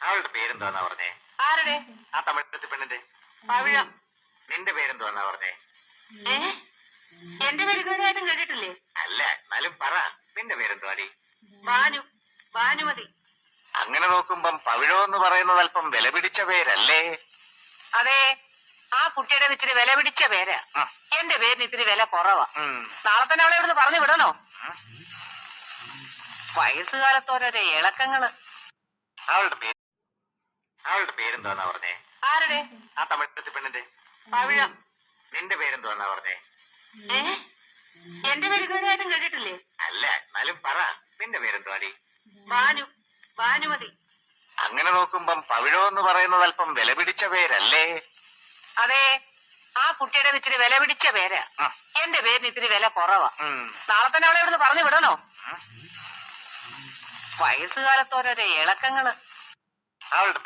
അവളുടെ പേരെന്താന്നാ പറഞ്ഞേ? ആരുടെ? ആ തമിഴത്തെ പെണ്ണിന്റെ. പവിഴം. നിന്റെ പേരെന്താന്നാ പറഞ്ഞേ? ഏ എന്റെ പേര് ഇതുവരെയായിട്ടും കേട്ടിട്ടില്ലേ? അല്ല, എന്നാലും പറ, നിന്റെ പേരെന്തുവാടി? ഭാനു. ഭാനുമതി. അങ്ങനെ നോക്കുമ്പം പവിഴം എന്ന് പറയുന്നത് അല്പം വില പിടിച്ച പേരല്ലേ? അതെ, ആ കുട്ടിയുടെ ഇത്തിരി വില പിടിച്ച പേരാ. എന്റെ പേരിന് ഇത്തിരി വില കുറവാ. നാളെ തന്നെ അവളെ ഇവിടുന്ന് പറഞ്ഞു വിടണോ? വയസ്സുകാലത്തോരോരോ ഇളക്കങ്ങള്. അവളുടെ പേരെന്താന്നാ പറഞ്ഞേ? ആരുടെ? ആ തമിഴത്തെ പെണ്ണിന്റെ. പവിഴം. നിന്റെ പേരെന്തുവാന്നാ പറഞ്ഞേ? ഏ എന്റെ പേര് ഇതുവരെയായിട്ടും കേട്ടിട്ടില്ലേ? അല്ല, എന്നാലും പറ, നിന്റെ പേരെന്തുവാടി? ഭാനു. ഭാനുമതി. അങ്ങനെ നോക്കുമ്പം പവിഴം എന്ന് പറയുന്നത് അല്പം വില പിടിച്ച പേരല്ലേ? അതെ, ആ കുട്ടിയുടെ ഇത്തിരി വില പിടിച്ച പേരാ. എന്റെ പേരിന് ഇത്തിരി വില കുറവാ. നാളെ തന്നെ അവളെ ഇവിടുന്ന് പറഞ്ഞു വിടണോ? വയസ്സുകാലത്തോരോരോ ഇളക്കങ്ങള്. അവളുടെ